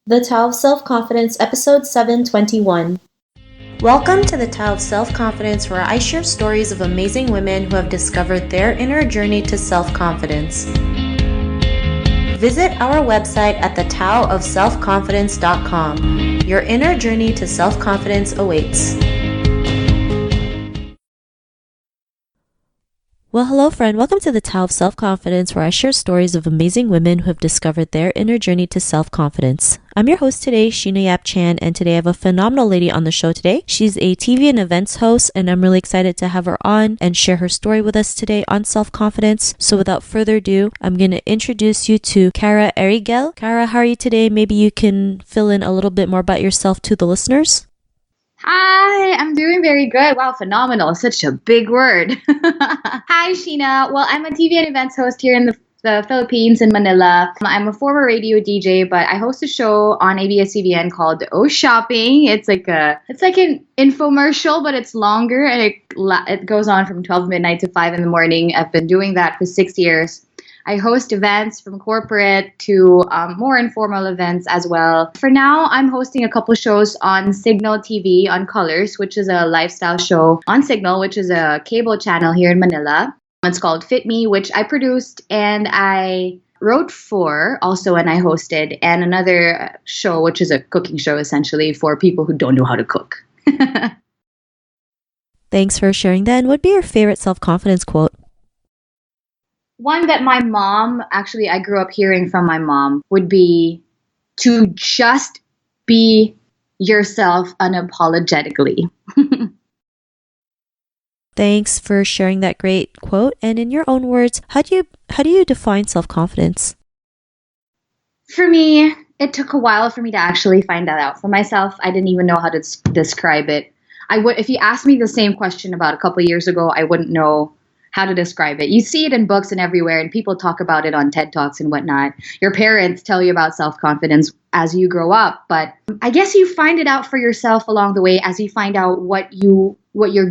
The Tao of Self-Confidence, Episode 721. Welcome to the Tao of Self-Confidence, where I share stories of amazing women who have discovered their inner journey to self-confidence. Visit our website at thetaoofselfconfidence.com. Your inner journey to self-confidence awaits. Well, hello friend. Welcome to the Tao of Self-Confidence, where I share stories of amazing women who have discovered their inner journey to self-confidence. I'm your host today, Sheena Yap Chan, and today I have a phenomenal lady on the show today. She's a TV and events host, and I'm really excited to have her on and share her story with us today on self-confidence. So without further ado, I'm going to introduce you to Cara Eriguel. Cara, how are you today? Maybe you can fill in a little bit more about yourself to the listeners. Hi, I'm doing very good. Wow, phenomenal. Such a big word. Hi, Sheena. Well, I'm a TV and events host here in the Philippines, in Manila. I'm a former radio DJ, but I host a show on ABS-CBN called Oh Shopping. It's like an infomercial, but it's longer, and it goes on from 12 midnight to 5 in the morning. I've been doing that for 6 years. I host events from corporate to more informal events as well. For now, I'm hosting a couple shows on Cignal TV on Colors, which is a lifestyle show on Cignal, which is a cable channel here in Manila. It's called Fit Me, which I produced and I wrote for also, and I hosted, and another show, which is a cooking show essentially for people who don't know how to cook. Thanks for sharing that. And what would be your favorite self-confidence quote? One that my mom, actually I grew up hearing from my mom, would be to just be yourself unapologetically. Thanks for sharing that great quote. And in your own words, how do you define self-confidence? For me, it took a while for me to actually find that out for myself. I didn't even know how to describe it. If you asked me the same question about a couple of years ago, I wouldn't know how to describe it. You see it in books and everywhere, and people talk about it on TED Talks and whatnot. Your parents tell you about self-confidence as you grow up, but I guess you find it out for yourself along the way as you find out what your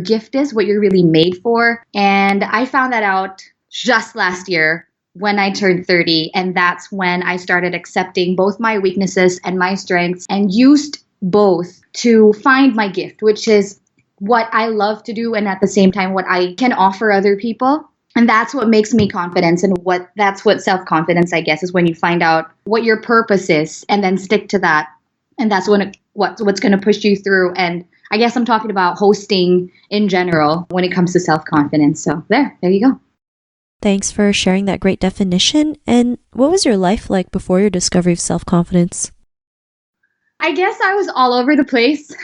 gift is, what you're really made for. And I found that out just last year when I turned 30, and that's when I started accepting both my weaknesses and my strengths and used both to find my gift, which is what I love to do, and at the same time what I can offer other people. And that's what makes me confident, and that's what self-confidence, I guess, is when you find out what your purpose is and then stick to that. And that's what's going to push you through. And I guess I'm talking about hosting in general when it comes to self-confidence. So there you go. Thanks for sharing that great definition. And what was your life like before your discovery of self-confidence? I guess I was all over the place.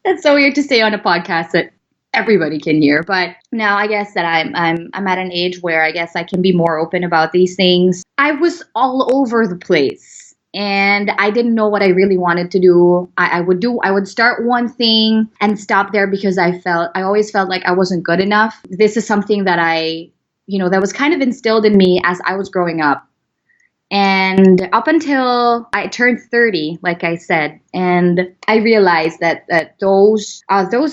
That's so weird to say on a podcast that everybody can hear. But now I guess that I'm at an age where I guess I can be more open about these things. I was all over the place, and I didn't know what I really wanted to do. I would start one thing and stop there because I always felt like I wasn't good enough. This is something that that was kind of instilled in me as I was growing up. And up until I turned 30, like I said, and I realized that those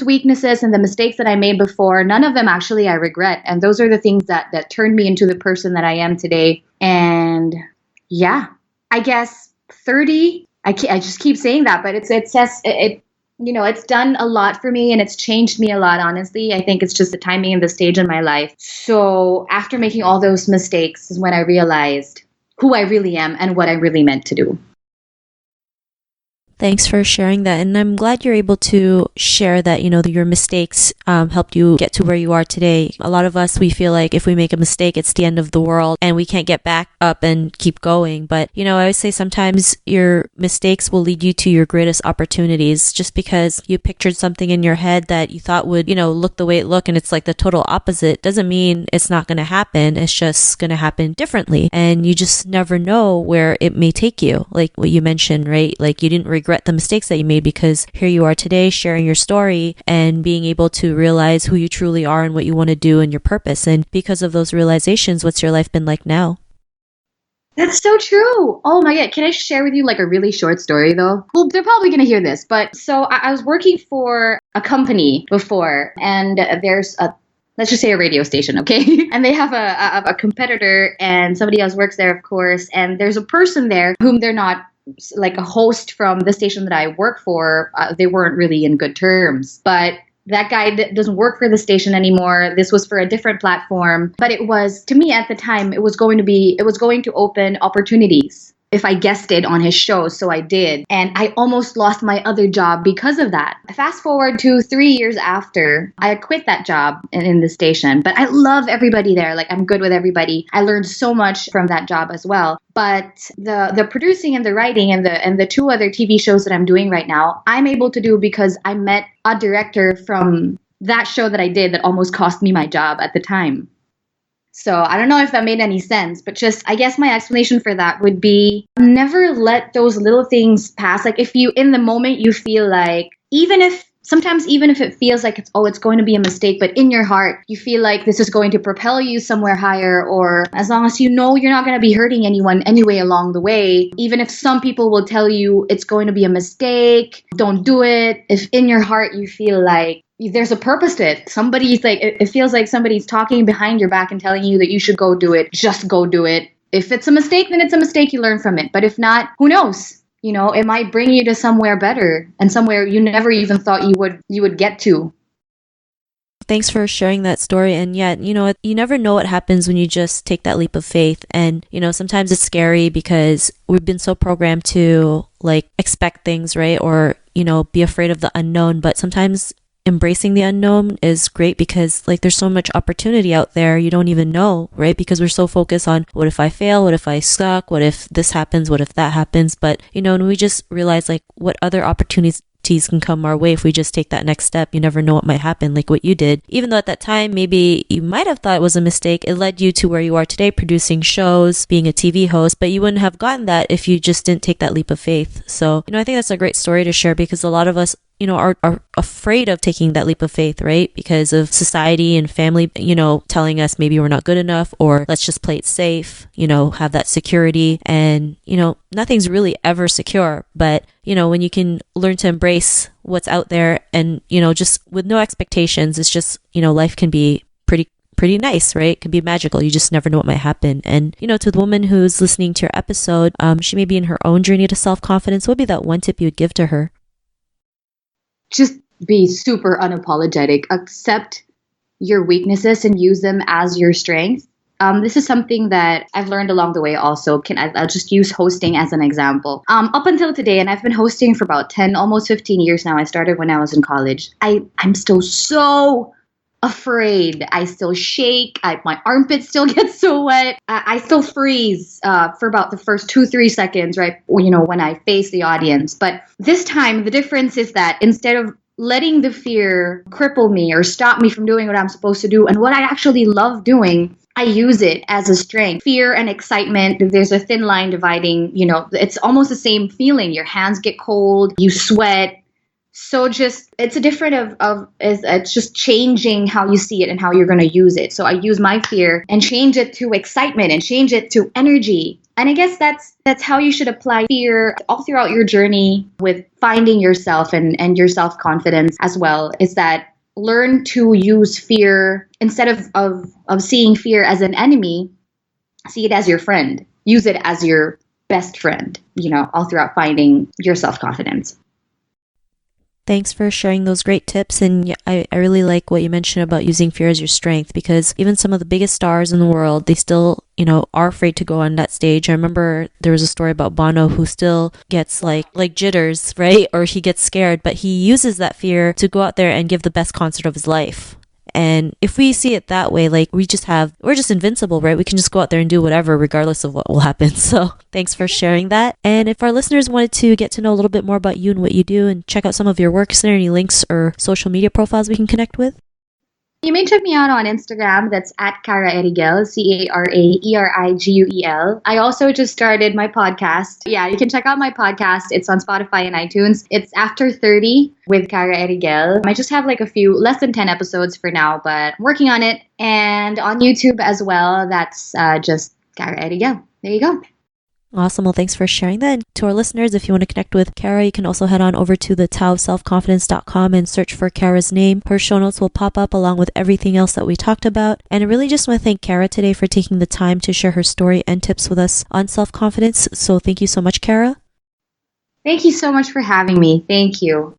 weaknesses and the mistakes that I made before, none of them actually I regret. And those are the things that turned me into the person that I am today. And yeah, I guess 30, I just keep saying that, but it's done a lot for me, and it's changed me a lot, honestly. I think it's just the timing and the stage in my life. So after making all those mistakes is when I realized who I really am and what I really meant to do. Thanks for sharing that. And I'm glad you're able to share that, your mistakes helped you get to where you are today. A lot of us, we feel like if we make a mistake, it's the end of the world and we can't get back up and keep going. But, I always say sometimes your mistakes will lead you to your greatest opportunities. Just because you pictured something in your head that you thought would, look the way it looked, and it's like the total opposite, doesn't mean it's not going to happen. It's just going to happen differently. And you just never know where it may take you. Like what you mentioned, right? Like you didn't regret the mistakes that you made because here you are today sharing your story and being able to realize who you truly are and what you want to do and your purpose. And because of those realizations, what's your life been like now? That's so true. Oh my God. Can I share with you like a really short story though? Well, they're probably going to hear this, but so I was working for a company before, and there's let's just say a radio station, okay? And they have a competitor, and somebody else works there, of course. And there's a person there whom they're not like a host from the station that I work for, they weren't really in good terms. But that guy doesn't work for the station anymore. This was for a different platform. But it was, to me at the time, it was going to open opportunities if I guessed it on his show. So I did. And I almost lost my other job because of that. Fast forward to 3 years after, I quit that job in the station. But I love everybody there. Like, I'm good with everybody. I learned so much from that job as well. But the producing and the writing and the 2 other TV shows that I'm doing right now, I'm able to do because I met a director from that show that I did that almost cost me my job at the time. So I don't know if that made any sense, but just, I guess my explanation for that would be never let those little things pass. Like, if you, in the moment, you feel like, even if it feels like it's going to be a mistake, but in your heart, you feel like this is going to propel you somewhere higher, or as long as you know you're not going to be hurting anyone anyway along the way, even if some people will tell you it's going to be a mistake, don't do it. If in your heart you feel like there's a purpose to it. Somebody's like, it feels like somebody's talking behind your back and telling you that you should go do it. Just go do it. If it's a mistake, then it's a mistake. You learn from it. But if not, who knows? You know, it might bring you to somewhere better and somewhere you never even thought you would get to. Thanks for sharing that story. And yeah, you know, you never know what happens when you just take that leap of faith. And, you know, sometimes it's scary because we've been so programmed to like expect things, right? Or, you know, be afraid of the unknown. But sometimes embracing the unknown is great because like there's so much opportunity out there you don't even know, right? Because we're so focused on what if I fail, what if I suck, what if this happens, what if that happens. But you know, and we just realize like what other opportunities can come our way if we just take that next step. You never know what might happen, like what you did. Even though at that time maybe you might have thought it was a mistake, it led you to where you are today, producing shows, being a TV host, but you wouldn't have gotten that if you just didn't take that leap of faith. So, you know, I think that's a great story to share because a lot of us, you know, are afraid of taking that leap of faith, right? Because of society and family, you know, telling us maybe we're not good enough, or let's just play it safe, you know, have that security. And, you know, nothing's really ever secure. But, you know, when you can learn to embrace what's out there and, you know, just with no expectations, it's just, you know, life can be pretty nice, right? It can be magical. You just never know what might happen. And, you know, to the woman who's listening to your episode, she may be in her own journey to self-confidence. What would be that one tip you would give to her? Just be super unapologetic. Accept your weaknesses and use them as your strength. This is something that I've learned along the way also. I'll just use hosting as an example. Up until today, and I've been hosting for about 10, almost 15 years now. I started when I was in college. I'm still so afraid. I still shake. My armpits still get so wet. I still freeze for about the first 2-3 seconds, right? You know, when I face the audience. But this time, the difference is that instead of letting the fear cripple me or stop me from doing what I'm supposed to do and what I actually love doing, I use it as a strength. Fear and excitement, there's a thin line dividing, you know, it's almost the same feeling. Your hands get cold, you sweat. So just, it's a different it's just changing how you see it and how you're going to use it. So I use my fear and change it to excitement and change it to energy. And I guess that's how you should apply fear all throughout your journey with finding yourself and your self-confidence as well, is that learn to use fear instead of seeing fear as an enemy, see it as your friend. Use it as your best friend, you know, all throughout finding your self-confidence. Thanks for sharing those great tips. And I really like what you mentioned about using fear as your strength, because even some of the biggest stars in the world, they still, you know, are afraid to go on that stage. I remember there was a story about Bono who still gets like jitters, right? Or he gets scared, but he uses that fear to go out there and give the best concert of his life. And if we see it that way, like we're just invincible, right? We can just go out there and do whatever, regardless of what will happen. So thanks for sharing that. And if our listeners wanted to get to know a little bit more about you and what you do and check out some of your work, is there any links or social media profiles we can connect with? You may check me out on Instagram. That's at Cara Eriguel, CARAERIGUEL. I also just started my podcast. Yeah, you can check out my podcast. It's on Spotify and iTunes. It's After 30 with Cara Eriguel. I just have like a few, less than 10 episodes for now, but I'm working on it. And on YouTube as well, that's just Cara Eriguel. There you go. Awesome. Well, thanks for sharing that. And to our listeners, if you want to connect with Cara, you can also head on over to the taoofselfconfidence.com and search for Cara's name. Her show notes will pop up along with everything else that we talked about. And I really just want to thank Cara today for taking the time to share her story and tips with us on self-confidence. So thank you so much, Cara. Thank you so much for having me. Thank you.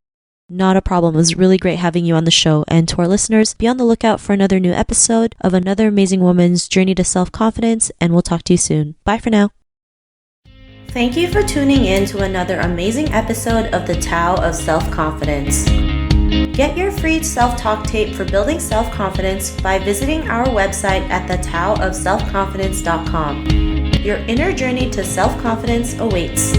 Not a problem. It was really great having you on the show. And to our listeners, be on the lookout for another new episode of another amazing woman's journey to self-confidence, and we'll talk to you soon. Bye for now. Thank you for tuning in to another amazing episode of the Tao of Self-Confidence. Get your free self-talk tape for building self-confidence by visiting our website at thetaoofselfconfidence.com. Your inner journey to self-confidence awaits.